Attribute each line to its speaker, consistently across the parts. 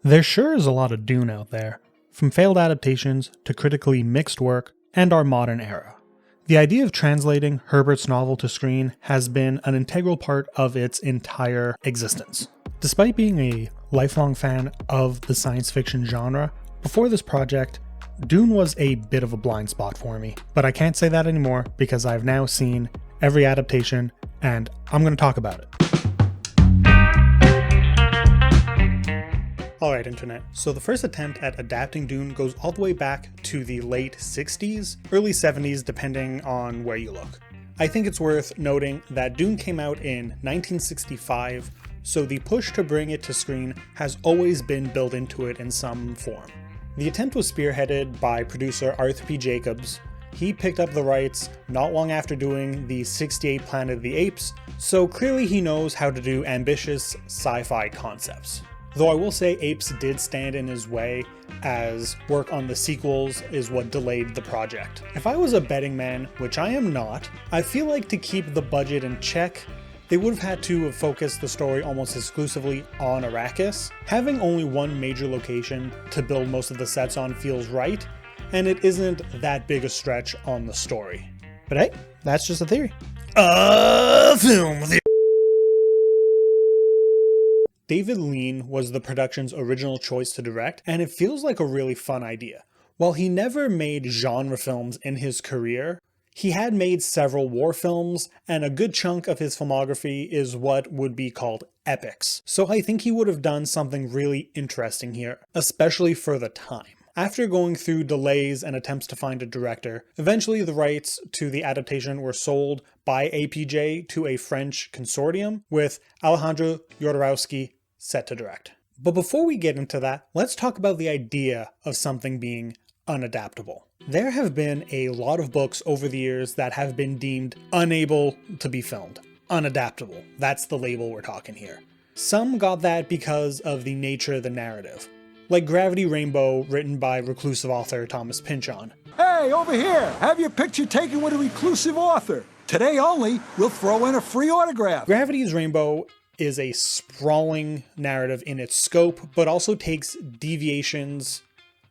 Speaker 1: There sure is a lot of Dune out there, from failed adaptations to critically mixed work and our modern era. The idea of translating Herbert's novel to screen has been an integral part of its entire existence. Despite being a lifelong fan of the science fiction genre, before this project, Dune was a bit of a blind spot for me. But I can't say that anymore because I've now seen every adaptation and I'm going to talk about it. Alright internet, so the first attempt at adapting Dune goes all the way back to the late 60s, early 70s depending on where you look. I think it's worth noting that Dune came out in 1965, so the push to bring it to screen has always been built into it in some form. The attempt was spearheaded by producer Arthur P. Jacobs. He picked up the rights not long after doing the 68 Planet of the Apes, so clearly he knows how to do ambitious sci-fi concepts. Though I will say Apes did stand in his way, as work on the sequels is what delayed the project. If I was a betting man, which I am not, I feel like to keep the budget in check, they would have had to have focused the story almost exclusively on Arrakis. Having only one major location to build most of the sets on feels right, and it isn't that big a stretch on the story. But hey, that's just a theory. Film theory. David Lean was the production's original choice to direct, and it feels like a really fun idea. While he never made genre films in his career, he had made several war films, and a good chunk of his filmography is what would be called epics. So I think he would have done something really interesting here, especially for the time. After going through delays and attempts to find a director, eventually the rights to the adaptation were sold by APJ to a French consortium, with Alejandro Jodorowsky set to direct. But before we get into that, let's talk about the idea of something being unadaptable. There have been a lot of books over the years that have been deemed unable to be filmed. Unadaptable. That's the label we're talking here. Some got that because of the nature of the narrative, like Gravity Rainbow, written by reclusive author Thomas Pynchon.
Speaker 2: Hey, over here! Have your picture taken with a reclusive author. Today only, we'll throw in a free autograph.
Speaker 1: Gravity's Rainbow is a sprawling narrative in its scope, but also takes deviations.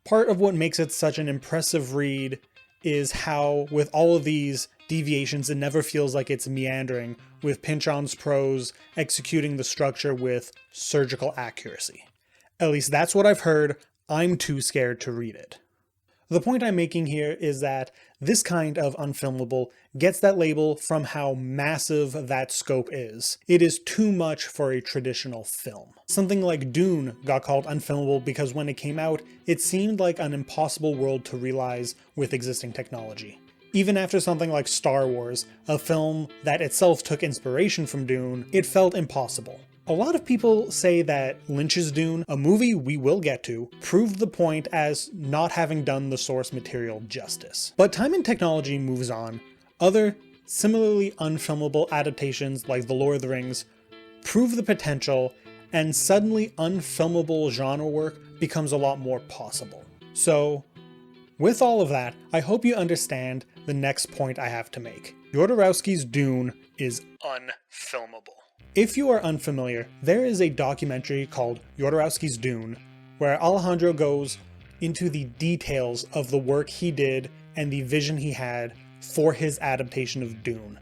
Speaker 1: Part of what makes it such an impressive read is how, with all of these deviations, it never feels like it's meandering, with Pynchon's prose executing the structure with surgical accuracy. At least that's what I've heard. I'm too scared to read it. The point I'm making here is that this kind of unfilmable gets that label from how massive that scope is. It is too much for a traditional film. Something like Dune got called unfilmable because when it came out, it seemed like an impossible world to realize with existing technology. Even after something like Star Wars, a film that itself took inspiration from Dune, it felt impossible. A lot of people say that Lynch's Dune, a movie we will get to, proved the point as not having done the source material justice. But time and technology moves on. Other similarly unfilmable adaptations like The Lord of the Rings prove the potential, and suddenly unfilmable genre work becomes a lot more possible. So, with all of that, I hope you understand the next point I have to make. Jodorowsky's Dune is unfilmable. If you are unfamiliar, there is a documentary called Jodorowsky's Dune, where Alejandro goes into the details of the work he did and the vision he had for his adaptation of Dune.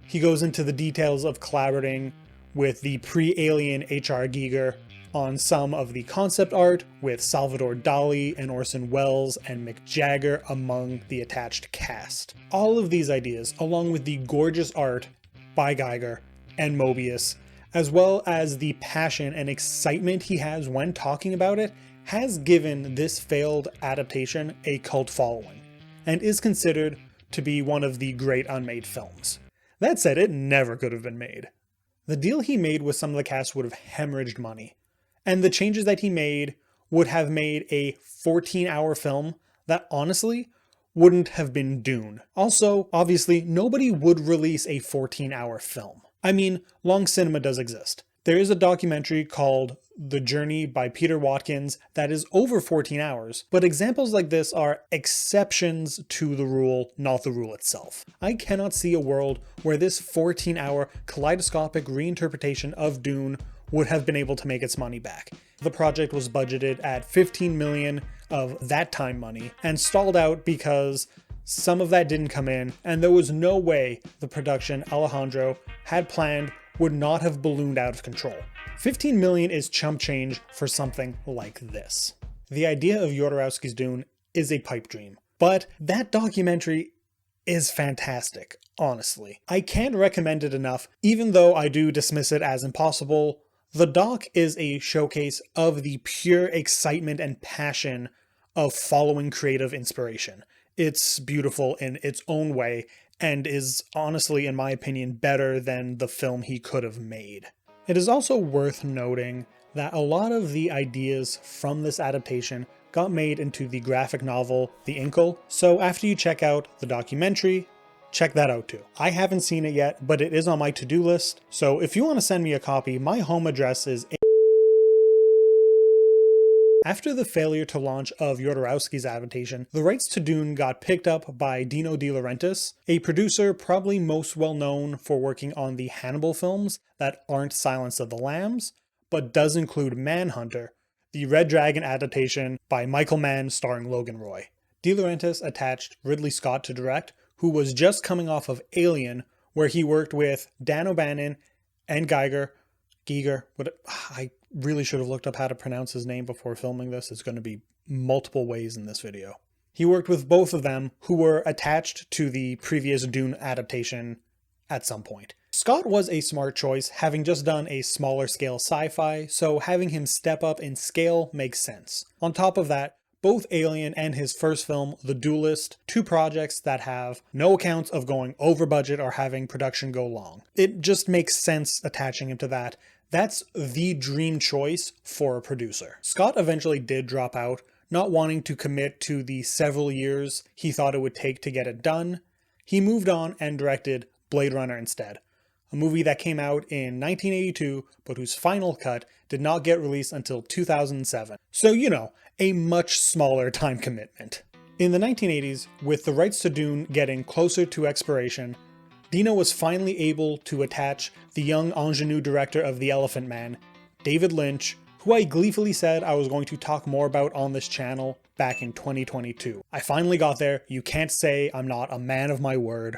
Speaker 1: He goes into the details of collaborating with the pre-Alien H.R. Giger on some of the concept art, with Salvador Dali and Orson Welles and Mick Jagger among the attached cast. All of these ideas, along with the gorgeous art by Giger and Mobius, as well as the passion and excitement he has when talking about it, has given this failed adaptation a cult following, and is considered to be one of the great unmade films. That said, it never could have been made. The deal he made with some of the cast would have hemorrhaged money, and the changes that he made would have made a 14-hour film that honestly wouldn't have been Dune. Also, obviously, nobody would release a 14-hour film. I mean, long cinema does exist. There is a documentary called The Journey by Peter Watkins that is over 14 hours, but examples like this are exceptions to the rule, not the rule itself. I cannot see a world where this 14-hour kaleidoscopic reinterpretation of Dune would have been able to make its money back. The project was budgeted at $15 million of that time money and stalled out because some of that didn't come in, and there was no way the production Alejandro had planned would not have ballooned out of control. 15 million is chump change for something like this. The idea of Jodorowsky's Dune is a pipe dream, but that documentary is fantastic, honestly. I can't recommend it enough, even though I do dismiss it as impossible. The doc is a showcase of the pure excitement and passion of following creative inspiration. It's beautiful in its own way, and is honestly, in my opinion, better than the film he could have made. It is also worth noting that a lot of the ideas from this adaptation got made into the graphic novel The Inkle, so after you check out the documentary, check that out too. I haven't seen it yet, but it is on my to-do list, so if you want to send me a copy, my home address is After the failure to launch of Jodorowsky's adaptation, the rights to Dune got picked up by Dino De Laurentiis, a producer probably most well known for working on the Hannibal films that aren't Silence of the Lambs, but does include Manhunter, the Red Dragon adaptation by Michael Mann starring Logan Roy. De Laurentiis attached Ridley Scott to direct, who was just coming off of Alien, where he worked with Dan O'Bannon and Giger, I really should have looked up how to pronounce his name before filming this. It's going to be multiple ways in this video. He worked with both of them, who were attached to the previous Dune adaptation at some point. Scott was a smart choice, having just done a smaller scale sci-fi, so having him step up in scale makes sense. On top of that, both Alien and his first film, The Duelist, two projects that have no accounts of going over budget or having production go long. It just makes sense attaching him to that. That's the dream choice for a producer. Scott eventually did drop out, not wanting to commit to the several years he thought it would take to get it done. He moved on and directed Blade Runner instead, a movie that came out in 1982, but whose final cut did not get released until 2007. So, you know, a much smaller time commitment. In the 1980s, with the rights to Dune getting closer to expiration, Dino was finally able to attach the young ingenue director of The Elephant Man, David Lynch, who I gleefully said I was going to talk more about on this channel back in 2022. I finally got there. You can't say I'm not a man of my word.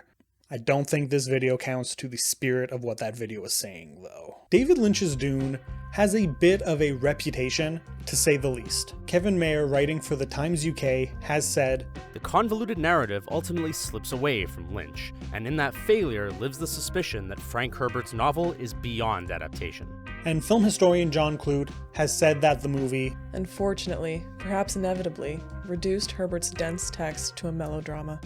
Speaker 1: I don't think this video counts to the spirit of what that video was saying, though. David Lynch's Dune has a bit of a reputation, to say the least. Kevin Mayer, writing for The Times UK, has said,
Speaker 3: "The convoluted narrative ultimately slips away from Lynch, and in that failure lives the suspicion that Frank Herbert's novel is beyond adaptation."
Speaker 1: And film historian John Clute has said that the movie,
Speaker 4: unfortunately, perhaps inevitably, reduced Herbert's dense text to a melodrama.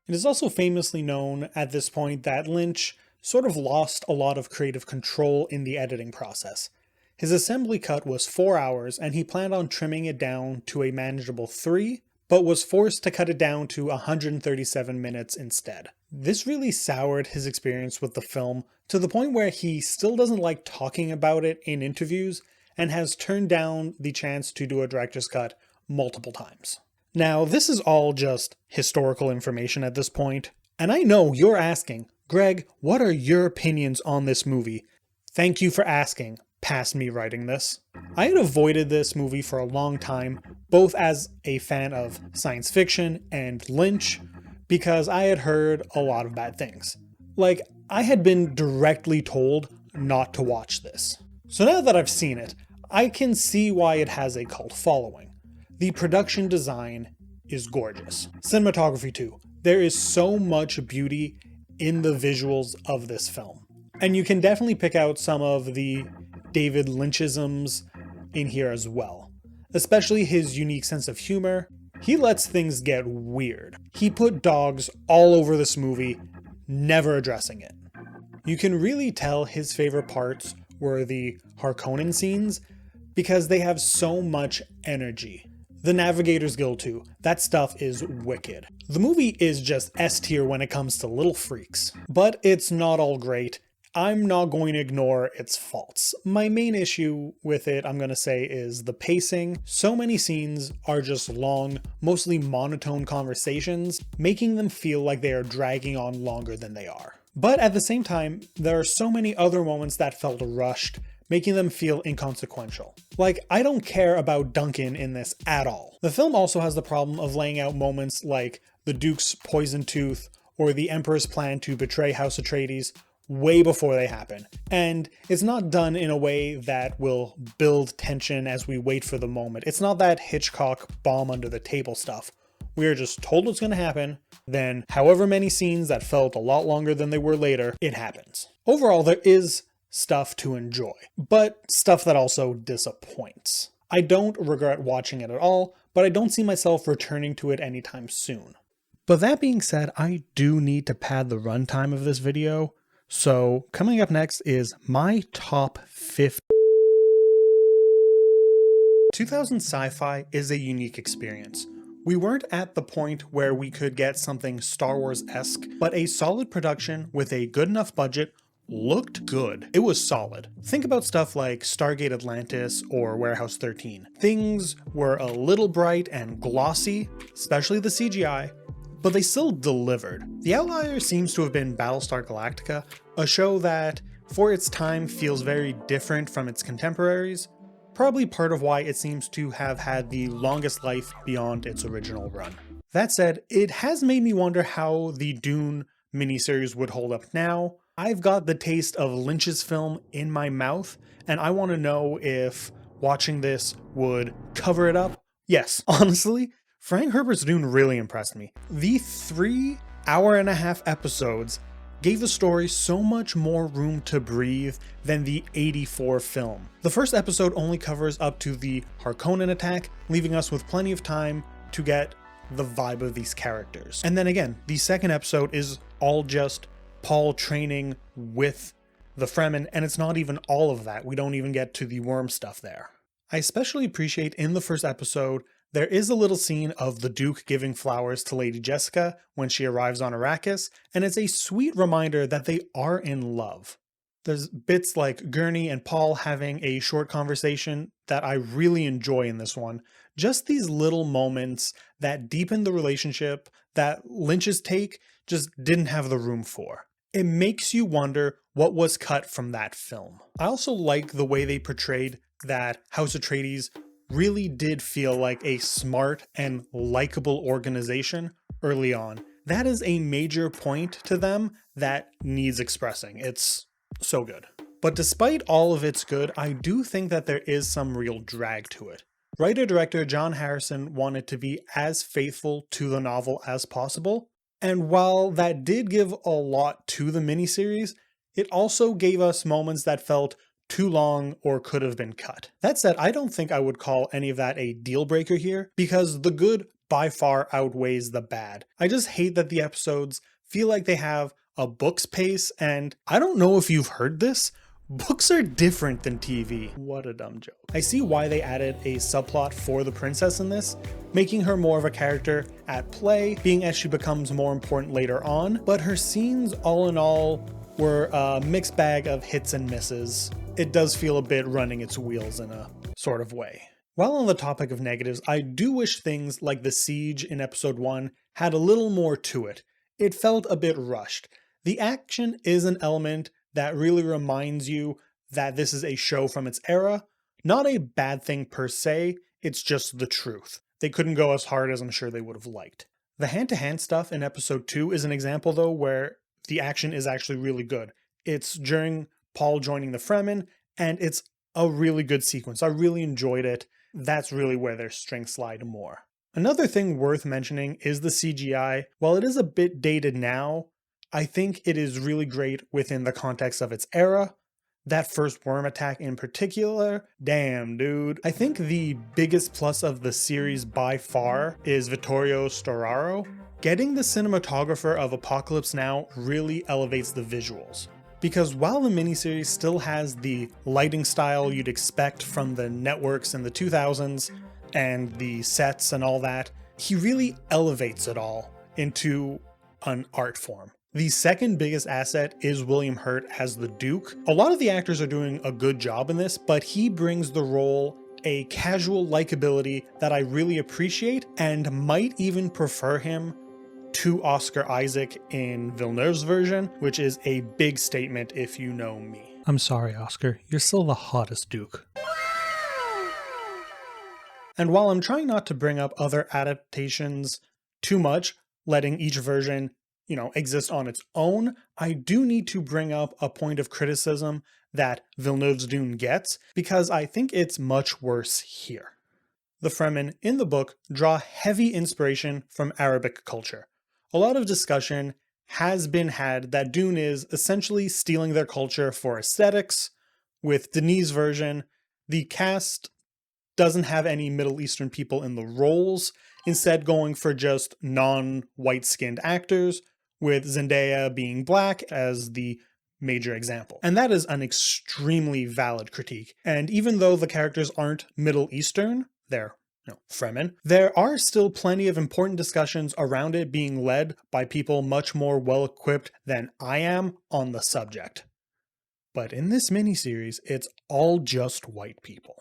Speaker 1: It is also famously known at this point that Lynch sort of lost a lot of creative control in the editing process. His assembly cut was 4 hours, and he planned on trimming it down to a manageable 3, but was forced to cut it down to 137 minutes instead. This really soured his experience with the film to the point where he still doesn't like talking about it in interviews and has turned down the chance to do a director's cut multiple times. Now, this is all just historical information at this point, and I know you're asking, Greg, what are your opinions on this movie? Thank you for asking, past me writing this. I had avoided this movie for a long time, both as a fan of science fiction and Lynch, because I had heard a lot of bad things. Like, I had been directly told not to watch this. So now that I've seen it, I can see why it has a cult following. The production design is gorgeous. Cinematography too. There is so much beauty in the visuals of this film. And you can definitely pick out some of the David Lynchisms in here as well. Especially his unique sense of humor. He lets things get weird. He put dogs all over this movie, never addressing it. You can really tell his favorite parts were the Harkonnen scenes because they have so much energy. The Navigator's Guild too, that stuff is wicked. The movie is just S tier when it comes to little freaks, but it's not all great. I'm not going to ignore its faults. My main issue with it, I'm going to say, is the pacing. So many scenes are just long, mostly monotone conversations, making them feel like they are dragging on longer than they are. But at the same time, there are so many other moments that felt rushed, making them feel inconsequential. Like, I don't care about Duncan in this at all. The film also has the problem of laying out moments like the Duke's poison tooth or the Emperor's plan to betray House Atreides way before they happen. And it's not done in a way that will build tension as we wait for the moment. It's not that Hitchcock bomb under the table stuff. We are just told what's going to happen, then however many scenes that felt a lot longer than they were later, it happens. Overall, there is stuff to enjoy, but stuff that also disappoints. I don't regret watching it at all, but I don't see myself returning to it anytime soon. But that being said, I do need to pad the runtime of this video, so coming up next is my top 50. 2000 sci-fi is a unique experience. We weren't at the point where we could get something Star Wars-esque, but a solid production with a good enough budget looked good. It was solid. Think about stuff like Stargate Atlantis or Warehouse 13. Things were a little bright and glossy, especially the CGI, but they still delivered. The outlier seems to have been Battlestar Galactica, a show that, for its time, feels very different from its contemporaries, probably part of why it seems to have had the longest life beyond its original run. That said, it has made me wonder how the Dune miniseries would hold up now. I've got the taste of Lynch's film in my mouth, and I want to know if watching this would cover it up. Yes, honestly, Frank Herbert's Dune really impressed me. The 3 hour-and-a-half episodes gave the story so much more room to breathe than the 84 film. The first episode only covers up to the Harkonnen attack, leaving us with plenty of time to get the vibe of these characters. And then again, the second episode is all just Paul training with the Fremen, and it's not even all of that. We don't even get to the worm stuff there. I especially appreciate in the first episode, there is a little scene of the Duke giving flowers to Lady Jessica when she arrives on Arrakis, and it's a sweet reminder that they are in love. There's bits like Gurney and Paul having a short conversation that I really enjoy in this one. Just these little moments that deepen the relationship that Lynch's take just didn't have the room for. It makes you wonder what was cut from that film. I also like the way they portrayed that House Atreides really did feel like a smart and likable organization early on. That is a major point to them that needs expressing. It's so good. But despite all of its good, I do think that there is some real drag to it. Writer-director John Harrison wanted to be as faithful to the novel as possible, and while that did give a lot to the miniseries, it also gave us moments that felt too long or could have been cut. That said, I don't think I would call any of that a deal breaker here, because the good by far outweighs the bad. I just hate that the episodes feel like they have a book's pace, and I don't know if you've heard this, books are different than TV. What a dumb joke. I see why they added a subplot for the princess in this, making her more of a character at play, being as she becomes more important later on, but her scenes all in all were a mixed bag of hits and misses. It does feel a bit running its wheels in a sort of way. While on the topic of negatives, I do wish things like the siege in episode 1 had a little more to it. It felt a bit rushed. The action is an element that really reminds you that this is a show from its era. Not a bad thing per se, it's just the truth. They couldn't go as hard as I'm sure they would have liked. The hand-to-hand stuff in episode 2 is an example though where the action is actually really good. It's during Paul joining the Fremen, and it's a really good sequence. I really enjoyed it. That's really where their strengths lie more. Another thing worth mentioning is the CGI. While it is a bit dated now, I think it is really great within the context of its era. That first worm attack in particular, damn dude. I think the biggest plus of the series by far is Vittorio Storaro. Getting the cinematographer of Apocalypse Now really elevates the visuals. Because while the miniseries still has the lighting style you'd expect from the networks in the 2000s and the sets and all that, he really elevates it all into an art form. The second biggest asset is William Hurt as the Duke. A lot of the actors are doing a good job in this, but he brings the role a casual likability that I really appreciate and might even prefer him to Oscar Isaac in Villeneuve's version, which is a big statement if you know me. I'm sorry, Oscar. You're still the hottest Duke. And while I'm trying not to bring up other adaptations too much, letting each version, exist on its own, I do need to bring up a point of criticism that Villeneuve's Dune gets, because I think it's much worse here. The Fremen in the book draw heavy inspiration from Arabic culture. A lot of discussion has been had that Dune is essentially stealing their culture for aesthetics. With Denis' version, the cast doesn't have any Middle Eastern people in the roles, instead going for just non-white skinned actors, with Zendaya being black as the major example. And that is an extremely valid critique. And even though the characters aren't Middle Eastern, they're Fremen, there are still plenty of important discussions around it being led by people much more well-equipped than I am on the subject. But in this miniseries, it's all just white people.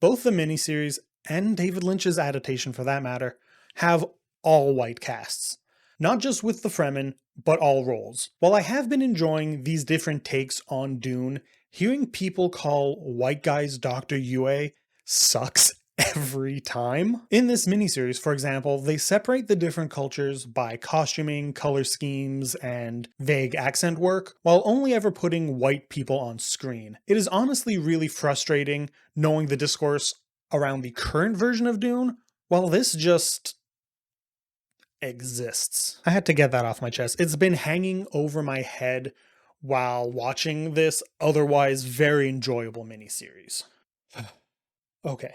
Speaker 1: Both the miniseries and David Lynch's adaptation for that matter have all white casts. Not just with the Fremen, but all roles. While I have been enjoying these different takes on Dune, hearing people call white guys Dr. Yue sucks every time. In this miniseries, for example, they separate the different cultures by costuming, color schemes, and vague accent work, while only ever putting white people on screen. It is honestly really frustrating knowing the discourse around the current version of Dune, while this just exists. I had to get that off my chest. It's been hanging over my head while watching this otherwise very enjoyable miniseries. Okay.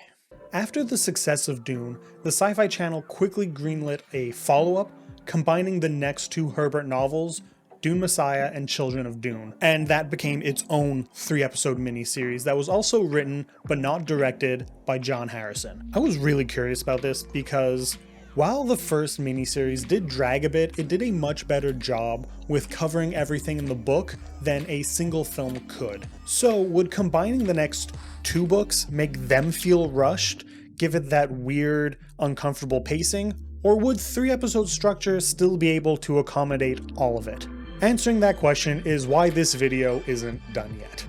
Speaker 1: After the success of Dune, the Sci-Fi Channel quickly greenlit a follow-up combining the next two Herbert novels, Dune Messiah and Children of Dune, and that became its own 3-episode miniseries that was also written but not directed by John Harrison. I was really curious about this because while the first miniseries did drag a bit, it did a much better job with covering everything in the book than a single film could. So would combining the next 2 books make them feel rushed, give it that weird, uncomfortable pacing, or would 3-episode structure still be able to accommodate all of it? Answering that question is why this video isn't done yet.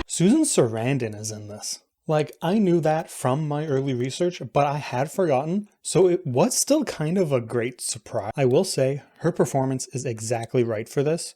Speaker 1: Susan Sarandon is in this. I knew that from my early research, but I had forgotten, so it was still kind of a great surprise. I will say, her performance is exactly right for this.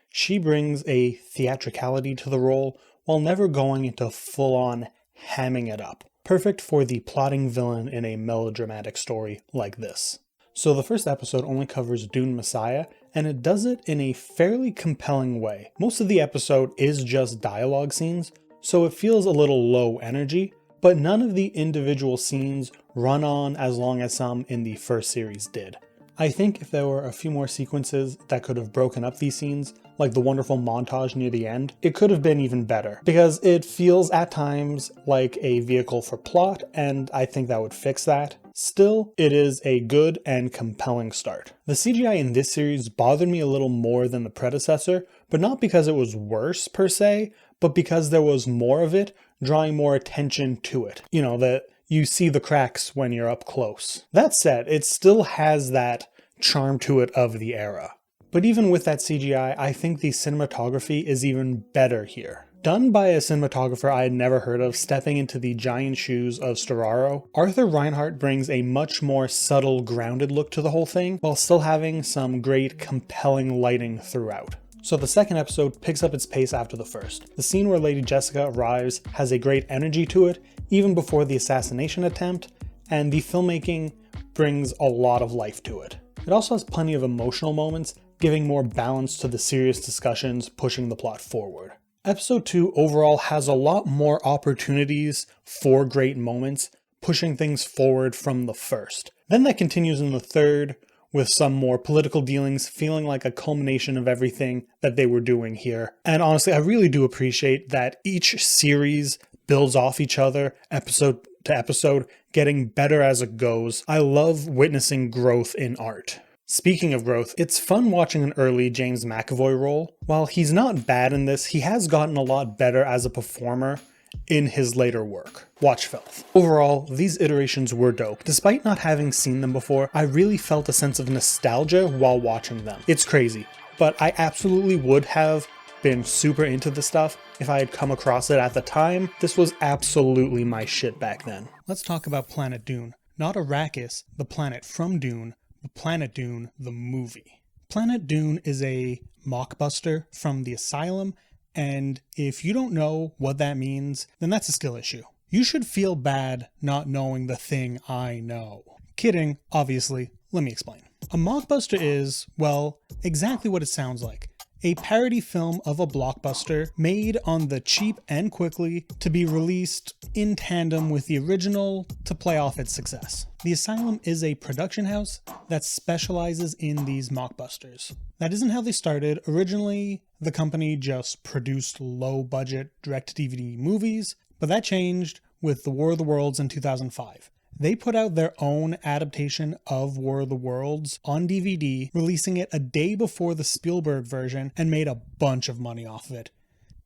Speaker 1: She brings a theatricality to the role while never going into full-on hamming it up. Perfect for the plotting villain in a melodramatic story like this. So the first episode only covers Dune Messiah, and it does it in a fairly compelling way. Most of the episode is just dialogue scenes, so it feels a little low energy, but none of the individual scenes run on as long as some in the first series did. I think if there were a few more sequences that could have broken up these scenes, like the wonderful montage near the end, it could have been even better, because it feels at times like a vehicle for plot, and I think that would fix that. Still, it is a good and compelling start. The CGI in this series bothered me a little more than the predecessor, but not because it was worse per se, but because there was more of it, drawing more attention to it. That you see the cracks when you're up close. That said, it still has that charm to it of the era. But even with that CGI, I think the cinematography is even better here. Done by a cinematographer I had never heard of stepping into the giant shoes of Storaro, Arthur Reinhardt brings a much more subtle, grounded look to the whole thing, while still having some great, compelling lighting throughout. So the second episode picks up its pace after the first. The scene where Lady Jessica arrives has a great energy to it, even before the assassination attempt, and the filmmaking brings a lot of life to it. It also has plenty of emotional moments, giving more balance to the serious discussions pushing the plot forward. Episode 2 overall has a lot more opportunities for great moments, pushing things forward from the first. Then that continues in the third, with some more political dealings feeling like a culmination of everything that they were doing here. And honestly, I really do appreciate that each series builds off each other, episode to episode, getting better as it goes. I love witnessing growth in art. Speaking of growth, it's fun watching an early James McAvoy role. While he's not bad in this, he has gotten a lot better as a performer in his later work. Watch Filth. Overall, these iterations were dope. Despite not having seen them before, I really felt a sense of nostalgia while watching them. It's crazy, but I absolutely would have been super into the stuff if I had come across it at the time. This was absolutely my shit back then. Let's talk about Planet Dune. Not Arrakis, the planet from Dune, but Planet Dune, the movie. Planet Dune is a mockbuster from the Asylum, and if you don't know what that means, then that's a skill issue. You should feel bad not knowing the thing I know. Kidding, obviously. Let me explain. A mockbuster is, well, exactly what it sounds like. A parody film of a blockbuster made on the cheap and quickly to be released in tandem with the original to play off its success. The Asylum is a production house that specializes in these mockbusters. That isn't how they started. Originally, the company just produced low-budget direct-to-DVD movies, but that changed with The War of the Worlds in 2005. They put out their own adaptation of War of the Worlds on DVD, releasing it a day before the Spielberg version, and made a bunch of money off of it.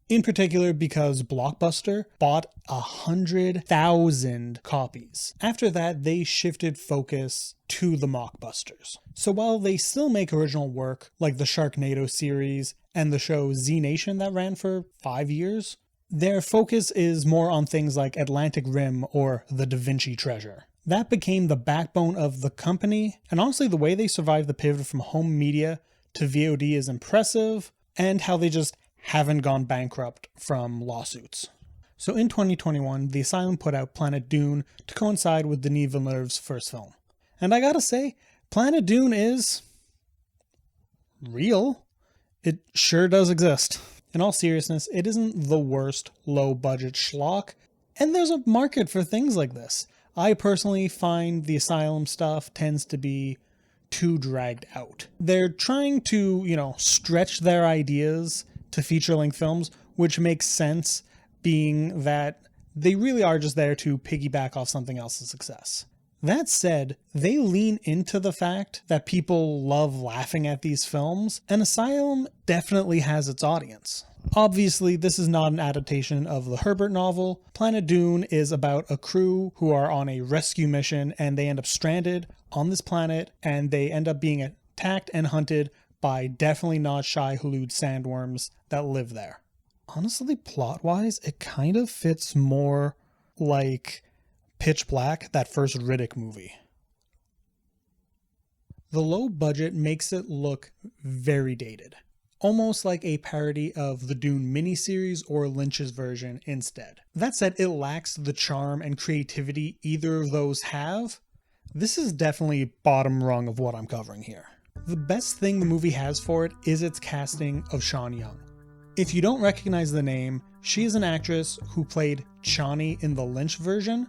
Speaker 1: In particular because Blockbuster bought 100,000 copies. After that, they shifted focus to the mockbusters. So while they still make original work, like the Sharknado series and the show Z Nation that ran for 5 years, their focus is more on things like Atlantic Rim or The Da Vinci Treasure. That became the backbone of the company, and honestly the way they survived the pivot from home media to VOD is impressive, and how they just haven't gone bankrupt from lawsuits. So in 2021, the Asylum put out Planet Dune to coincide with Denis Villeneuve's first film. And I gotta say, Planet Dune is real. It sure does exist. In all seriousness, it isn't the worst low-budget schlock, and there's a market for things like this. I personally find the Asylum stuff tends to be too dragged out. They're trying to, stretch their ideas to feature-length films, which makes sense, being that they really are just there to piggyback off something else's success. That said, they lean into the fact that people love laughing at these films, and Asylum definitely has its audience. Obviously, this is not an adaptation of the Herbert novel. Planet Dune is about a crew who are on a rescue mission, and they end up stranded on this planet, and they end up being attacked and hunted by definitely not shy Hulud sandworms that live there. Honestly, plot-wise, it kind of fits more like Pitch Black, that first Riddick movie. The low budget makes it look very dated, almost like a parody of the Dune miniseries or Lynch's version instead. That said, it lacks the charm and creativity either of those have. This is definitely bottom rung of what I'm covering here. The best thing the movie has for it is its casting of Sean Young. If you don't recognize the name, she is an actress who played Chani in the Lynch version,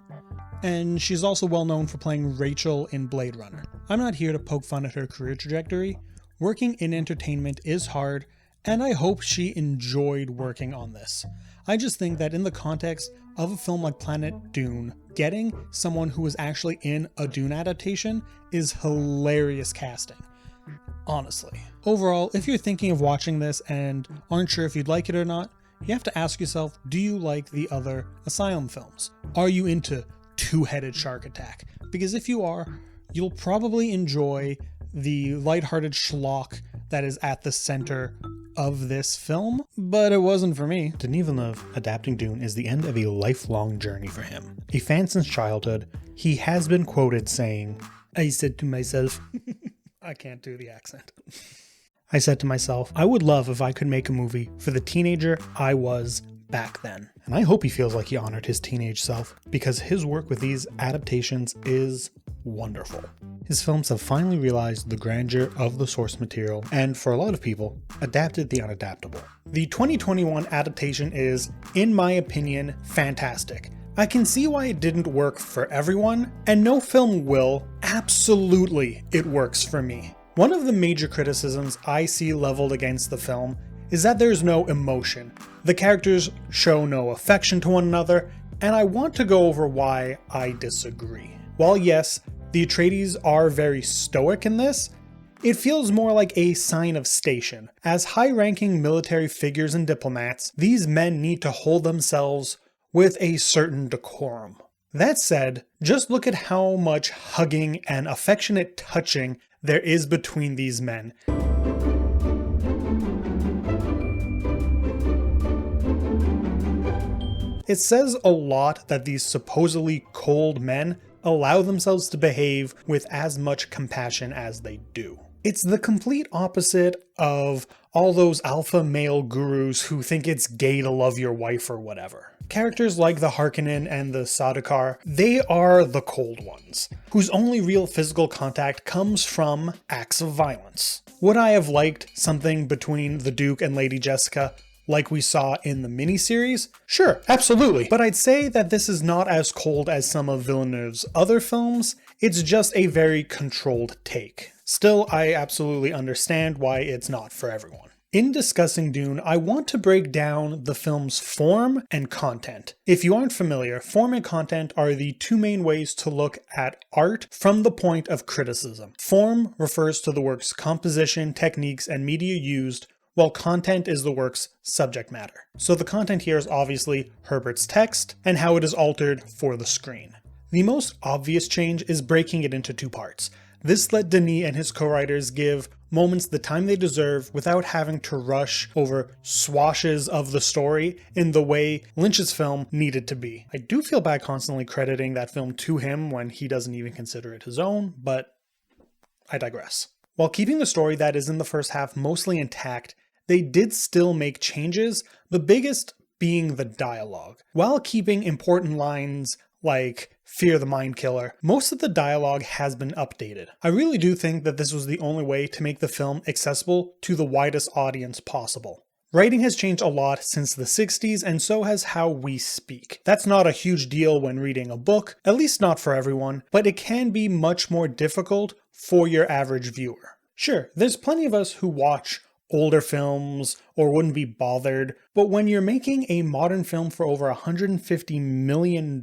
Speaker 1: and she's also well known for playing Rachel in Blade Runner. I'm not here to poke fun at her career trajectory. Working in entertainment is hard, and I hope she enjoyed working on this. I just think that in the context of a film like Planet Dune, getting someone who was actually in a Dune adaptation is hilarious casting. Honestly. Overall, if you're thinking of watching this and aren't sure if you'd like it or not, you have to ask yourself, do you like the other Asylum films? Are you into Two-Headed Shark Attack? Because if you are, you'll probably enjoy the lighthearted schlock that is at the center of this film, but it wasn't for me. Denis Villeneuve adapting Dune is the end of a lifelong journey for him. A fan since childhood, he has been quoted saying, I said to myself, I can't do the accent. I said to myself, I would love if I could make a movie for the teenager I was back then. And I hope he feels like he honored his teenage self, because his work with these adaptations is wonderful. His films have finally realized the grandeur of the source material, and for a lot of people, adapted the unadaptable. The 2021 adaptation is, in my opinion, fantastic. I can see why it didn't work for everyone, and no film will. Absolutely, it works for me. One of the major criticisms I see leveled against the film is that there's no emotion. The characters show no affection to one another, and I want to go over why I disagree. While yes, the Atreides are very stoic in this, It feels more like a sign of station. As high-ranking military figures and diplomats, these men need to hold themselves with a certain decorum. That said, just look at how much hugging and affectionate touching there is between these men. It says a lot that these supposedly cold men allow themselves to behave with as much compassion as they do. It's the complete opposite of all those alpha male gurus who think it's gay to love your wife or whatever. Characters like the Harkonnen and the Sardaukar, they are the cold ones, whose only real physical contact comes from acts of violence. Would I have liked something between the Duke and Lady Jessica like we saw in the miniseries? Sure, absolutely. But I'd say that this is not as cold as some of Villeneuve's other films. It's just a very controlled take. Still, I absolutely understand why it's not for everyone. In discussing Dune, I want to break down the film's form and content. If you aren't familiar, form and content are the two main ways to look at art from the point of criticism. Form refers to the work's composition, techniques, and media used, while content is the work's subject matter. So the content here is obviously Herbert's text and how it is altered for the screen. The most obvious change is breaking it into two parts. This let Denis and his co-writers give moments the time they deserve without having to rush over swashes of the story in the way Lynch's film needed to be. I do feel bad constantly crediting that film to him when he doesn't even consider it his own, but I digress. While keeping the story that is in the first half mostly intact, they did still make changes, the biggest being the dialogue. While keeping important lines like "Fear the Mind Killer," most of the dialogue has been updated. I really do think that this was the only way to make the film accessible to the widest audience possible. Writing has changed a lot since the 60s, and so has how we speak. That's not a huge deal when reading a book, at least not for everyone, but it can be much more difficult for your average viewer. Sure, there's plenty of us who watch older films or wouldn't be bothered, but when you're making a modern film for over $150 million,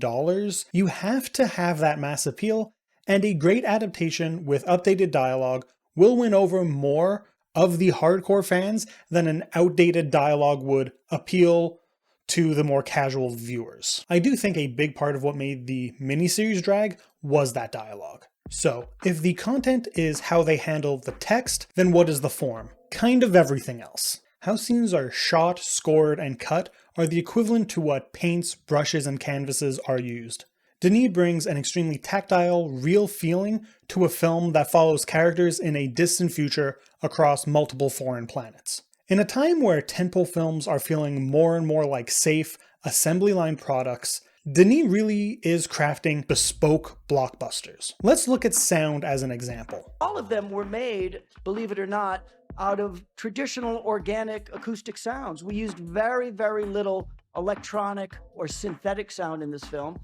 Speaker 1: you have to have that mass appeal, and a great adaptation with updated dialogue will win over more of the hardcore fans than an outdated dialogue would appeal to the more casual viewers. I do think a big part of what made the miniseries drag was that dialogue. So, if the content is how they handle the text, then what is the form? Kind of everything else. How scenes are shot, scored, and cut are the equivalent to what paints, brushes, and canvases are used. Denis brings an extremely tactile, real feeling to a film that follows characters in a distant future across multiple foreign planets. In a time where tentpole films are feeling more and more like safe, assembly line products, Denis really is crafting bespoke blockbusters. Let's look at sound as an example.
Speaker 5: All of them were made, believe it or not, out of traditional organic acoustic sounds. We used very, very little electronic or synthetic sound in this film.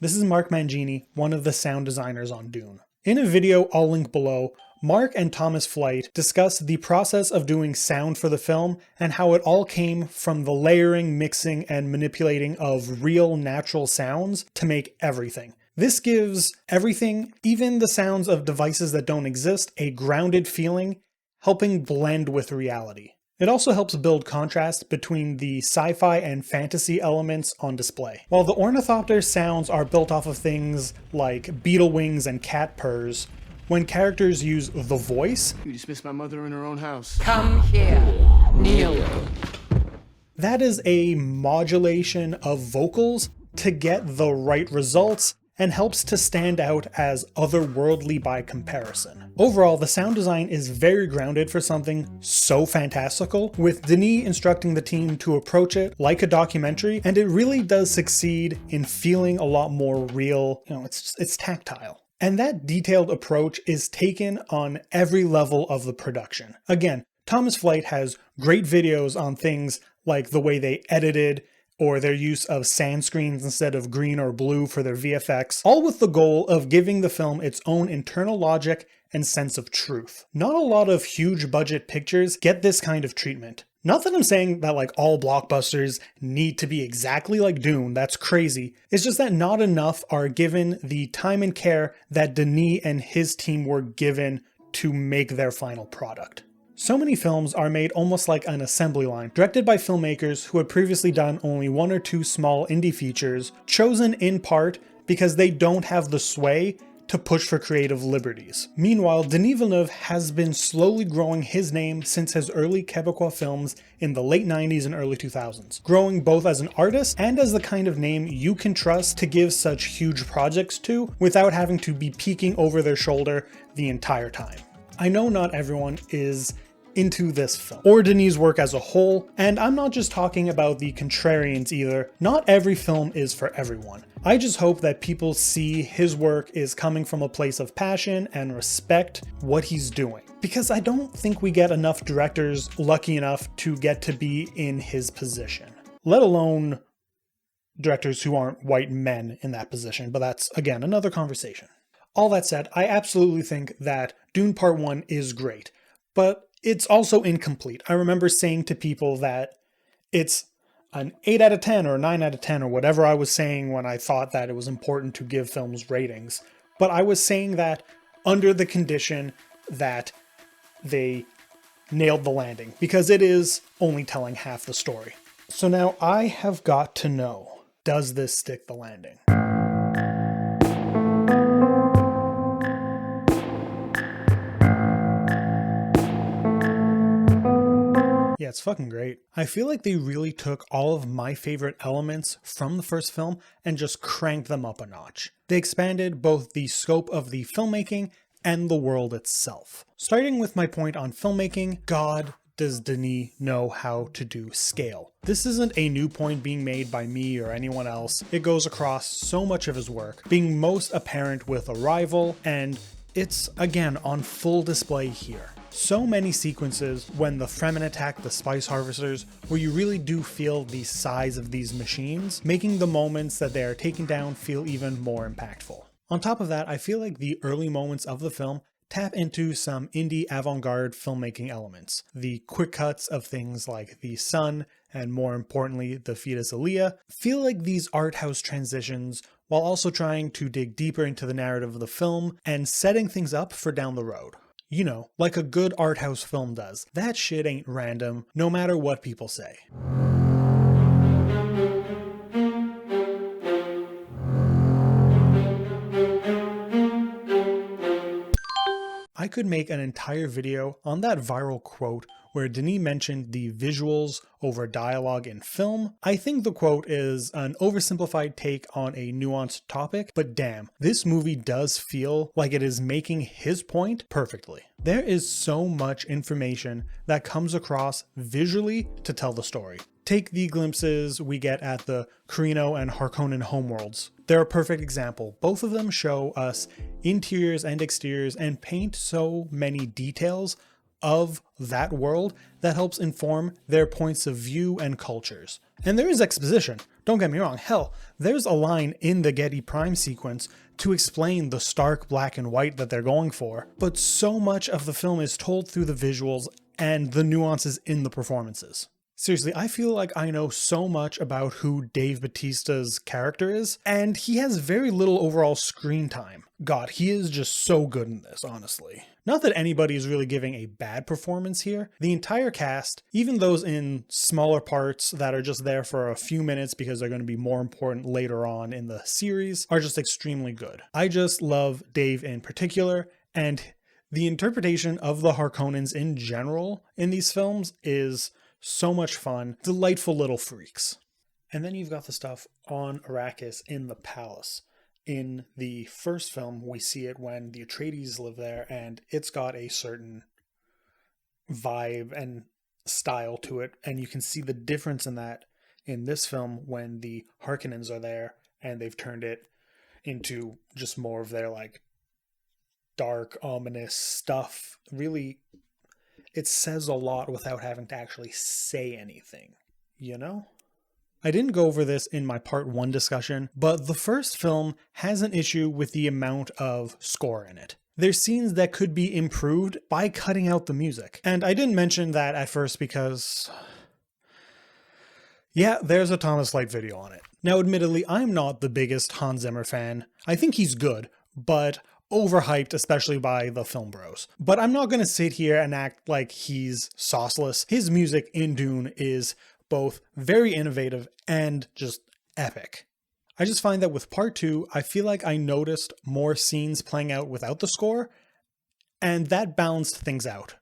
Speaker 1: This is Mark Mangini, one of the sound designers on Dune. In a video I'll link below, Mark and Thomas Flight discuss the process of doing sound for the film and how it all came from the layering, mixing, and manipulating of real natural sounds to make everything. This gives everything, even the sounds of devices that don't exist, a grounded feeling, helping blend with reality. It also helps build contrast between the sci-fi and fantasy elements on display. While the ornithopter sounds are built off of things like beetle wings and cat purrs, when characters use the voice,
Speaker 6: You dismissed my mother in her own house.
Speaker 7: Come here, kneel.
Speaker 1: that is a modulation of vocals to get the right results and helps to stand out as otherworldly by comparison. Overall, the sound design is very grounded for something so fantastical, with Denis instructing the team to approach it like a documentary, and it really does succeed in feeling a lot more real. It's tactile. And that detailed approach is taken on every level of the production. Again, Thomas Flight has great videos on things like the way they edited, or their use of sand screens instead of green or blue for their VFX, all with the goal of giving the film its own internal logic and sense of truth. Not a lot of huge budget pictures get this kind of treatment. Not that I'm saying that like all blockbusters need to be exactly like Dune, that's crazy. It's just that not enough are given the time and care that Denis and his team were given to make their final product. So many films are made almost like an assembly line, directed by filmmakers who had previously done only 1 or 2 small indie features, chosen in part because they don't have the sway to push for creative liberties. Meanwhile, Denis Villeneuve has been slowly growing his name since his early Quebecois films in the late 90s and early 2000s, growing both as an artist and as the kind of name you can trust to give such huge projects to without having to be peeking over their shoulder the entire time. I know not everyone is into this film, or Denis' work as a whole, and I'm not just talking about the contrarians either. Not every film is for everyone. I just hope that people see his work is coming from a place of passion and respect what he's doing. Because I don't think we get enough directors lucky enough to get to be in his position. Let alone directors who aren't white men in that position, but that's, again, another conversation. All that said, I absolutely think that Dune Part 1 is great, but it's also incomplete. I remember saying to people that it's an 8 out of 10 or 9 out of 10 or whatever I was saying when I thought that it was important to give films ratings. But I was saying that under the condition that they nailed the landing, because it is only telling half the story. So now I have got to know, does this stick the landing? Yeah, it's fucking great. I feel like they really took all of my favorite elements from the first film and just cranked them up a notch. They expanded both the scope of the filmmaking and the world itself. Starting with my point on filmmaking, God does Denis know how to do scale. This isn't a new point being made by me or anyone else. It goes across so much of his work, being most apparent with Arrival, and it's again on full display here. So many sequences when the Fremen attack the spice harvesters where you really do feel the size of these machines, making the moments that they are taken down feel even more impactful. On top of that, I feel like the early moments of the film tap into some indie avant-garde filmmaking elements. The quick cuts of things like the sun, and more importantly, the fetus Aaliyah, feel like these art house transitions while also trying to dig deeper into the narrative of the film and setting things up for down the road. You know, like a good art house film does. That shit ain't random, no matter what people say. I could make an entire video on that viral quote where Denis mentioned the visuals over dialogue in film. I think the quote is an oversimplified take on a nuanced topic, but damn, this movie does feel like it is making his point perfectly. There is so much information that comes across visually to tell the story. Take the glimpses we get at the Carino and Harkonnen homeworlds. They're a perfect example. Both of them show us interiors and exteriors and paint so many details of that world that helps inform their points of view and cultures. And there is exposition, don't get me wrong. Hell, there's a line in the Getty Prime sequence to explain the stark black and white that they're going for, but so much of the film is told through the visuals and the nuances in the performances. Seriously, I feel like I know so much about who Dave Bautista's character is, and he has very little overall screen time. God, he is just so good in this, honestly. Not that anybody is really giving a bad performance here. The entire cast, even those in smaller parts that are just there for a few minutes because they're going to be more important later on in the series, are just extremely good. I just love Dave in particular, and the interpretation of the Harkonnens in general in these films is so much fun, delightful little freaks. And then you've got the stuff on Arrakis in the palace. In the first film, we see it when the Atreides live there, and it's got a certain vibe and style to it, and you can see the difference in that in this film when the Harkonnens are there, and they've turned it into just more of their, like, dark, ominous stuff. Really, it says a lot without having to actually say anything, you know? I didn't go over this in my part 1 discussion, but the first film has an issue with the amount of score in it. There's scenes that could be improved by cutting out the music. And I didn't mention that at first because, yeah, there's a Thomas Light video on it. Now, admittedly, I'm not the biggest Hans Zimmer fan. I think he's good, but overhyped, especially by the film bros. But I'm not going to sit here and act like he's sauceless. His music in Dune is both very innovative and just epic. I just find that with Part 2, I feel like I noticed more scenes playing out without the score, and that balanced things out.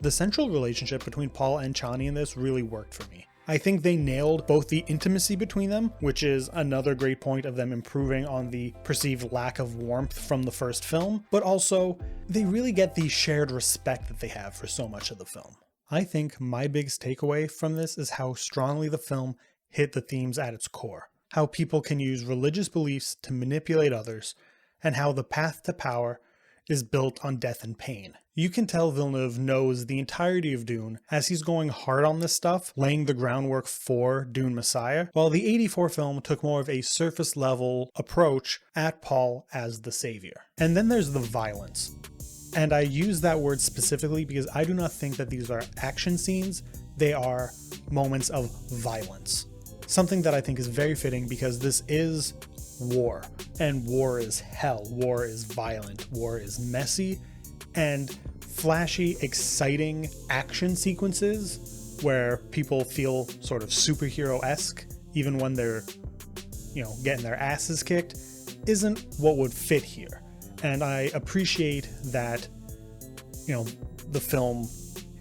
Speaker 1: The central relationship between Paul and Chani in this really worked for me. I think they nailed both the intimacy between them, which is another great point of them improving on the perceived lack of warmth from the first film, but also they really get the shared respect that they have for so much of the film. I think my biggest takeaway from this is how strongly the film hit the themes at its core, how people can use religious beliefs to manipulate others, and how the path to power is built on death and pain. You can tell Villeneuve knows the entirety of Dune as he's going hard on this stuff, laying the groundwork for Dune Messiah, while the 84 film took more of a surface level approach at Paul as the savior. And then there's the violence. And I use that word specifically because I do not think that these are action scenes, they are moments of violence. Something that I think is very fitting because this is war, and war is hell, war is violent, war is messy, and flashy, exciting action sequences where people feel sort of superhero-esque, even when they're, getting their asses kicked, isn't what would fit here. And I appreciate that, the film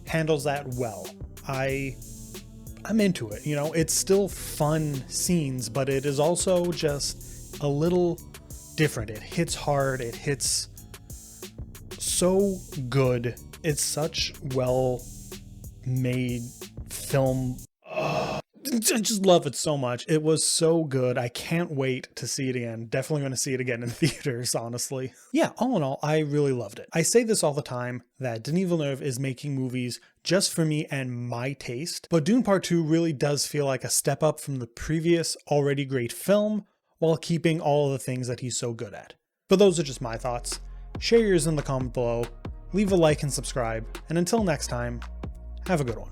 Speaker 1: handles that well. I'm into it, it's still fun scenes, but it is also just a little different. It hits hard, it hits so good. It's such well made film. I just love it so much. It was so good. I can't wait to see it again. Definitely going to see it again in theaters, honestly. Yeah, all in all, I really loved it. I say this all the time that Denis Villeneuve is making movies just for me and my taste, but Dune Part 2 really does feel like a step up from the previous already great film while keeping all of the things that he's so good at. But those are just my thoughts. Share yours in the comment below, leave a like and subscribe, and until next time, have a good one.